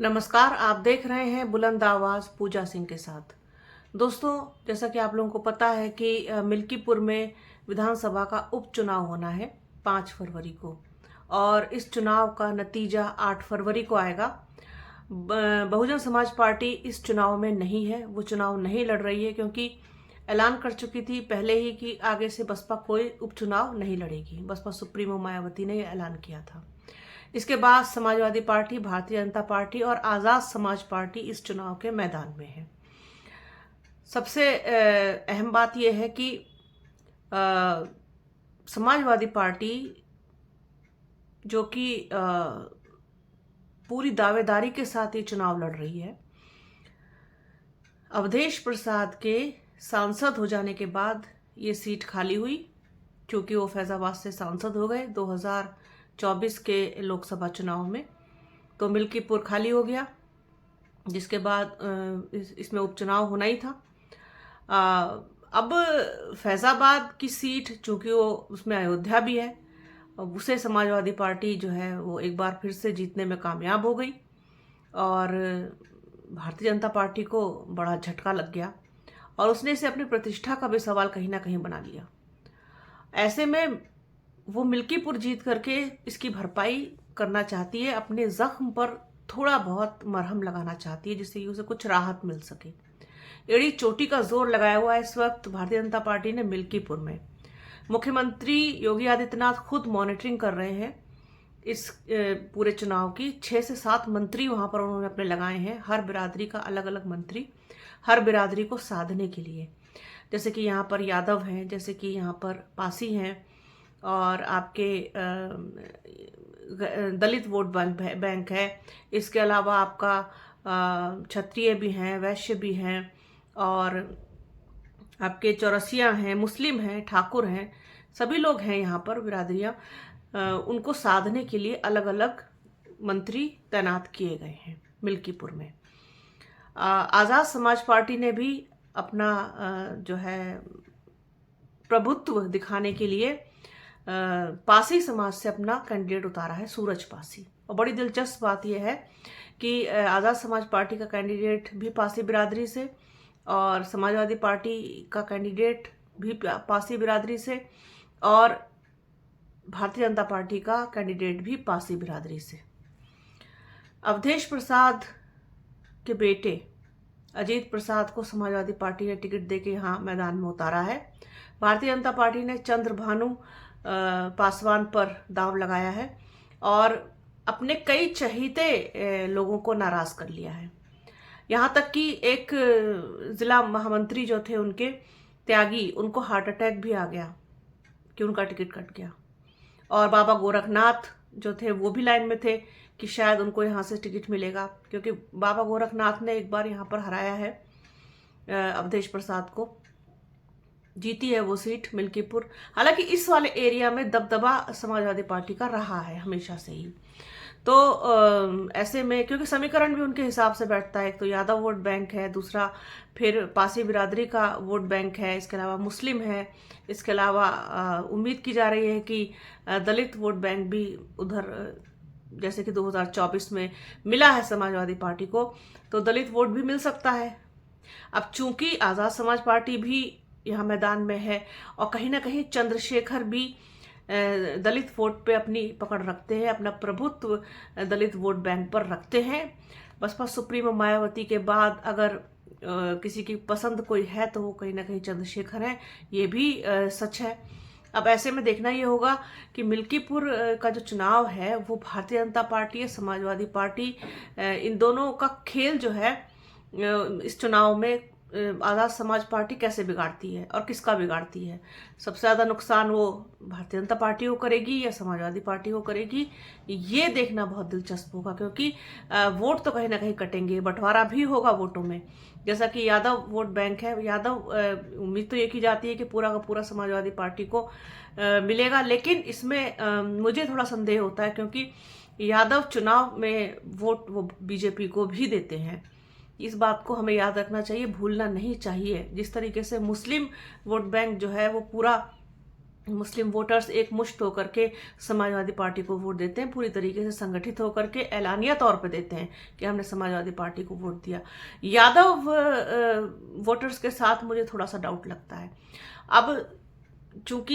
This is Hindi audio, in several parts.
नमस्कार, आप देख रहे हैं बुलंद आवाज पूजा सिंह के साथ। दोस्तों, जैसा कि आप लोगों को पता है कि मिल्कीपुर में विधानसभा का उपचुनाव होना है 5 फरवरी को, और इस चुनाव का नतीजा 8 फरवरी को आएगा। बहुजन समाज पार्टी इस चुनाव में नहीं है, वो चुनाव नहीं लड़ रही है क्योंकि ऐलान कर चुकी थी पहले ही कि आगे से बसपा कोई उपचुनाव नहीं लड़ेगी। बसपा सुप्रीमो मायावती ने ऐलान किया था। इसके बाद समाजवादी पार्टी, भारतीय जनता पार्टी और आज़ाद समाज पार्टी इस चुनाव के मैदान में है। सबसे अहम बात यह है कि समाजवादी पार्टी जो कि पूरी दावेदारी के साथ ये चुनाव लड़ रही है, अवधेश प्रसाद के सांसद हो जाने के बाद ये सीट खाली हुई, क्योंकि वो फैजाबाद से सांसद हो गए 2024 के लोकसभा चुनाव में। तो मिल्कीपुर खाली हो गया, जिसके बाद इसमें उपचुनाव होना ही था। अब फैजाबाद की सीट, चूंकि वो उसमें अयोध्या भी है, उसे समाजवादी पार्टी जो है वो एक बार फिर से जीतने में कामयाब हो गई और भारतीय जनता पार्टी को बड़ा झटका लग गया और उसने इसे अपनी प्रतिष्ठा का भी सवाल कहीं ना कहीं बना लिया। ऐसे में वो मिल्कीपुर जीत करके इसकी भरपाई करना चाहती है, अपने जख्म पर थोड़ा बहुत मरहम लगाना चाहती है, जिससे उसे कुछ राहत मिल सके। एड़ी चोटी का जोर लगाया हुआ है इस वक्त भारतीय जनता पार्टी ने मिल्कीपुर में। मुख्यमंत्री योगी आदित्यनाथ खुद मॉनिटरिंग कर रहे हैं इस पूरे चुनाव की। 6 से 7 मंत्री वहां पर उन्होंने अपने लगाए हैं, हर बिरादरी का अलग अलग मंत्री, हर बिरादरी को साधने के लिए। जैसे कि यहाँ पर यादव हैं, जैसे कि यहाँ पर पासी हैं, और आपके दलित वोट बैंक है। इसके अलावा आपका क्षत्रिय भी हैं, वैश्य भी हैं, और आपके चौरसिया हैं, मुस्लिम हैं, ठाकुर हैं, सभी लोग हैं यहाँ पर बिरादरियाँ। उनको साधने के लिए अलग अलग मंत्री तैनात किए गए हैं मिल्कीपुर में। आज़ाद समाज पार्टी ने भी अपना जो है प्रभुत्व दिखाने के लिए पासी समाज से अपना कैंडिडेट उतारा है, सूरज पासी। और बड़ी दिलचस्प बात यह है कि आज़ाद समाज पार्टी का कैंडिडेट भी पासी बिरादरी से, और समाजवादी पार्टी का कैंडिडेट भी पासी बिरादरी से, और भारतीय जनता पार्टी का कैंडिडेट भी पासी बिरादरी से। अवधेश प्रसाद के बेटे अजीत प्रसाद को समाजवादी पार्टी ने टिकट देके यहाँ मैदान में उतारा है। भारतीय जनता पार्टी ने चंद्रभानु पासवान पर दांव लगाया है और अपने कई चहीते लोगों को नाराज कर लिया है। यहाँ तक कि एक जिला महामंत्री जो थे उनके, त्यागी, उनको हार्ट अटैक भी आ गया कि उनका टिकट कट गया। और बाबा गोरखनाथ जो थे वो भी लाइन में थे कि शायद उनको यहाँ से टिकट मिलेगा, क्योंकि बाबा गोरखनाथ ने एक बार यहाँ पर हराया है अवधेश प्रसाद को, जीती है वो सीट मिल्कीपुर। हालांकि इस वाले एरिया में दबदबा समाजवादी पार्टी का रहा है हमेशा से ही। तो ऐसे में क्योंकि समीकरण भी उनके हिसाब से बैठता है, एक तो यादव वोट बैंक है, दूसरा फिर पासी बिरादरी का वोट बैंक है, इसके अलावा मुस्लिम है, इसके अलावा उम्मीद की जा रही है कि दलित वोट बैंक भी उधर, जैसे कि 2024 में मिला है समाजवादी पार्टी को, तो दलित वोट भी मिल सकता है। अब चूंकि आज़ाद समाज पार्टी भी यहाँ मैदान में है और कहीं ना कहीं चंद्रशेखर भी दलित वोट पे अपनी पकड़ रखते हैं, अपना प्रभुत्व दलित वोट बैंक पर रखते हैं। बसपा सुप्रीमो मायावती के बाद अगर किसी की पसंद कोई है तो वो कहीं ना कहीं चंद्रशेखर है, ये भी सच है। अब ऐसे में देखना ये होगा कि मिल्कीपुर का जो चुनाव है वो भारतीय जनता पार्टी है, समाजवादी पार्टी, इन दोनों का खेल जो है इस चुनाव में आज़ाद समाज पार्टी कैसे बिगाड़ती है और किसका बिगाड़ती है। सबसे ज़्यादा नुकसान वो भारतीय जनता पार्टी को करेगी या समाजवादी पार्टी को करेगी, ये देखना बहुत दिलचस्प होगा, क्योंकि वोट तो कहीं ना कहीं कटेंगे, बंटवारा भी होगा वोटों में। जैसा कि यादव वोट बैंक है, यादव उम्मीद तो ये की जाती है कि पूरा का पूरा समाजवादी पार्टी को मिलेगा, लेकिन इसमें मुझे थोड़ा संदेह होता है, क्योंकि यादव चुनाव में वोट वो बीजेपी को भी देते हैं। इस बात को हमें याद रखना चाहिए, भूलना नहीं चाहिए। जिस तरीके से मुस्लिम वोट बैंक जो है वो पूरा मुस्लिम वोटर्स एक मुश्त होकर के समाजवादी पार्टी को वोट देते हैं, पूरी तरीके से संगठित होकर के ऐलानिया तौर पे देते हैं कि हमने समाजवादी पार्टी को वोट दिया। यादव वोटर्स के साथ मुझे थोड़ा सा डाउट लगता है। अब चूंकि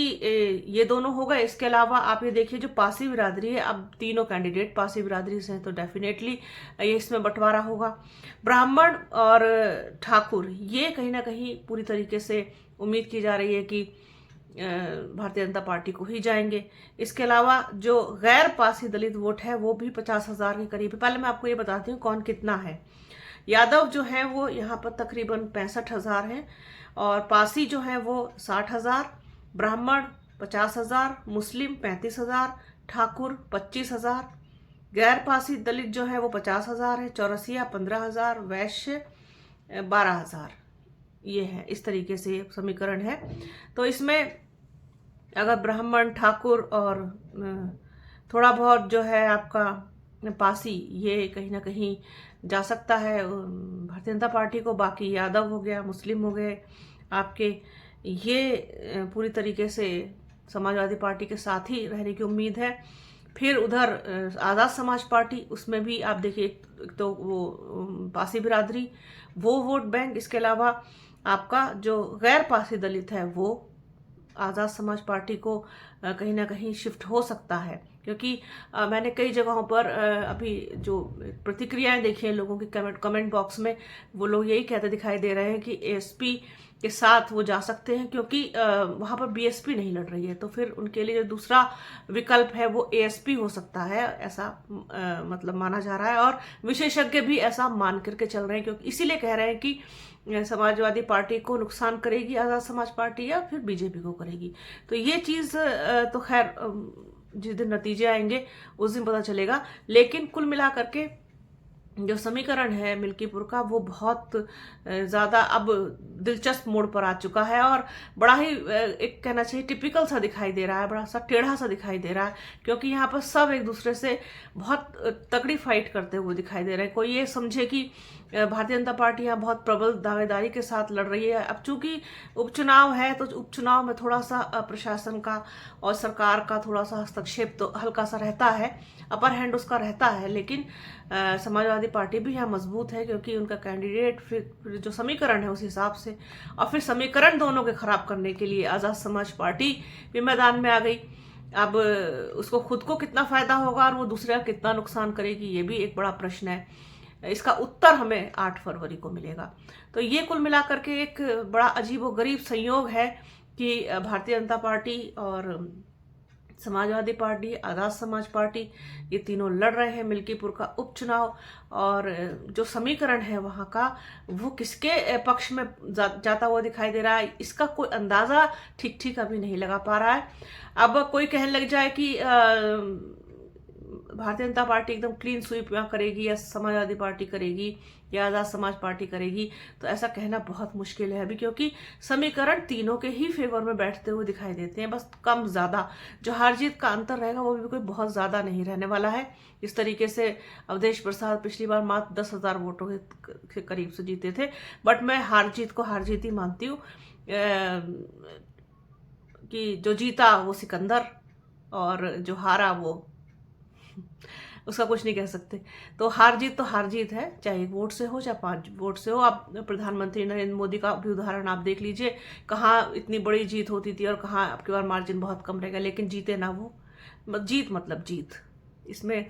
ये दोनों हो गए, इसके अलावा आप ये देखिए जो पासी बिरादरी है, अब तीनों कैंडिडेट पासी बिरादरी से हैं, तो डेफिनेटली ये इसमें बंटवारा होगा। ब्राह्मण और ठाकुर, ये कहीं ना कहीं पूरी तरीके से उम्मीद की जा रही है कि भारतीय जनता पार्टी को ही जाएंगे। इसके अलावा जो गैर पासी दलित वोट है वो भी 50,000 के करीब है। पहले मैं आपको ये बताती हूँ कौन कितना है। यादव जो है वो यहाँ पर तकरीबन 65,000 है, और पासी जो है वो 60,000, ब्राह्मण 50,000, मुस्लिम 35,000, ठाकुर 25,000, गैर पासी दलित जो है वो 50,000 है, चौरसिया 15,000, वैश्य 12,000। ये है, इस तरीके से समीकरण है। तो इसमें अगर ब्राह्मण, ठाकुर और थोड़ा बहुत जो है आपका पासी, ये कहीं ना कहीं जा सकता है भारतीय जनता पार्टी को। बाकी यादव हो गया, मुस्लिम हो गए आपके, ये पूरी तरीके से समाजवादी पार्टी के साथ ही रहने की उम्मीद है। फिर उधर आज़ाद समाज पार्टी, उसमें भी आप देखिए एक तो वो पासी बिरादरी, वो वोट बैंक। इसके अलावा आपका जो गैर पासी दलित है वो आज़ाद समाज पार्टी को कहीं ना कहीं शिफ्ट हो सकता है, क्योंकि मैंने कई जगहों पर अभी जो प्रतिक्रियाएं देखी हैं लोगों की कमेंट बॉक्स में, वो लोग यही कहते दिखाई दे रहे हैं कि एएसपी के साथ वो जा सकते हैं, क्योंकि वहाँ पर बीएसपी नहीं लड़ रही है, तो फिर उनके लिए जो दूसरा विकल्प है वो एएसपी हो सकता है, ऐसा मतलब माना जा रहा है। और विशेषज्ञ भी ऐसा मान करके चल रहे हैं, क्योंकि इसीलिए कह रहे हैं कि समाजवादी पार्टी को नुकसान करेगी आज़ाद समाज पार्टी, या फिर बीजेपी को करेगी। तो ये चीज़ तो खैर जिस दिन नतीजे आएंगे उस दिन पता चलेगा। लेकिन कुल मिलाकर के जो समीकरण है मिल्कीपुर का, वो बहुत ज़्यादा अब दिलचस्प मोड़ पर आ चुका है, और बड़ा ही एक कहना चाहिए टिपिकल सा दिखाई दे रहा है, बड़ा सा टेढ़ा सा दिखाई दे रहा है, क्योंकि यहाँ पर सब एक दूसरे से बहुत तगड़ी फाइट करते हुए दिखाई दे रहे हैं। कोई ये समझे कि भारतीय जनता पार्टी यहाँ बहुत प्रबल दावेदारी के साथ लड़ रही है। अब चूंकि उपचुनाव है, तो उपचुनाव में थोड़ा सा प्रशासन का और सरकार का थोड़ा सा हस्तक्षेप तो हल्का सा रहता है, अपर हैंड उसका रहता है, लेकिन समाजवादी पार्टी भी यहाँ मजबूत है, क्योंकि उनका कैंडिडेट फिर जो समीकरण है उस हिसाब से, और फिर समीकरण दोनों के खराब करने के लिए आज़ाद समाज पार्टी भी मैदान में आ गई। अब उसको खुद को कितना फायदा होगा और वो दूसरे का कितना नुकसान करेगी, ये भी एक बड़ा प्रश्न है। इसका उत्तर हमें 8 फरवरी को मिलेगा। तो ये कुल मिलाकर के एक बड़ा अजीबोगरीब संयोग है कि भारतीय जनता पार्टी और समाजवादी पार्टी, आज़ाद समाज पार्टी, ये तीनों लड़ रहे हैं मिल्कीपुर का उपचुनाव, और जो समीकरण है वहाँ का वो किसके पक्ष में जाता हुआ दिखाई दे रहा है, इसका कोई अंदाज़ा ठीक अभी नहीं लगा पा रहा है। अब कोई कहने लग जाए कि भारतीय जनता पार्टी एकदम क्लीन स्वीप यहाँ करेगी, या समाजवादी पार्टी करेगी, या आज़ाद समाज पार्टी करेगी, तो ऐसा कहना बहुत मुश्किल है अभी, क्योंकि समीकरण तीनों के ही फेवर में बैठते हुए दिखाई देते हैं। बस कम ज़्यादा जो हार जीत का अंतर रहेगा वो भी कोई बहुत ज़्यादा नहीं रहने वाला है। इस तरीके से अवधेश प्रसाद पिछली बार मात्र 10,000 वोटों के करीब से जीते थे, बट मैं हार जीत को हार जीत ही मानती हूँ, कि जो जीता वो सिकंदर और जो हारा वो उसका कुछ नहीं कह सकते। तो हार जीत है, चाहे 1 वोट से हो चाहे 5 वोट से हो। आप प्रधानमंत्री नरेंद्र मोदी का भी उदाहरण आप देख लीजिए, कहाँ इतनी बड़ी जीत होती थी और कहाँ आपकी बार मार्जिन बहुत कम रहेगा, लेकिन जीते ना वो। जीत मतलब जीत, इसमें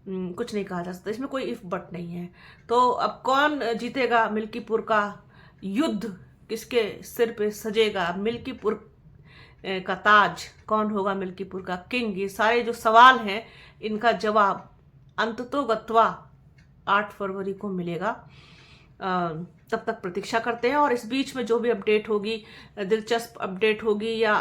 कुछ नहीं कहा जा सकता, इसमें कोई इफ बट नहीं है। तो अब कौन जीतेगा, मिल्कीपुर का युद्ध किसके सिर पे सजेगा, मिल्कीपुर का ताज कौन होगा, मिल्कीपुर का किंग, ये सारे जो सवाल हैं इनका जवाब अंततोगत्वा 8 फरवरी को मिलेगा। तब तक प्रतीक्षा करते हैं, और इस बीच में जो भी अपडेट होगी, दिलचस्प अपडेट होगी या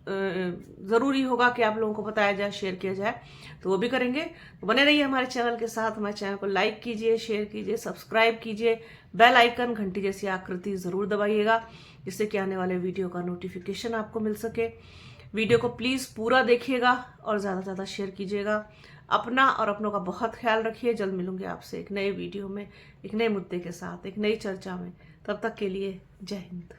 ज़रूरी होगा कि आप लोगों को बताया जाए, शेयर किया जाए, तो वो भी करेंगे। तो बने रहिए हमारे चैनल के साथ। हमारे चैनल को लाइक कीजिए, शेयर कीजिए, सब्सक्राइब कीजिए, बेल आइकन घंटी जैसी आकृति ज़रूर दबाइएगा, जिससे कि आने वाले वीडियो का नोटिफिकेशन आपको मिल सके। वीडियो को प्लीज़ पूरा देखिएगा और ज़्यादा से ज़्यादा शेयर कीजिएगा। अपना और अपनों का बहुत ख्याल रखिए। जल्द मिलूंगी आपसे एक नए वीडियो में, एक नए मुद्दे के साथ, एक नई चर्चा में। तब तक के लिए जय हिंद।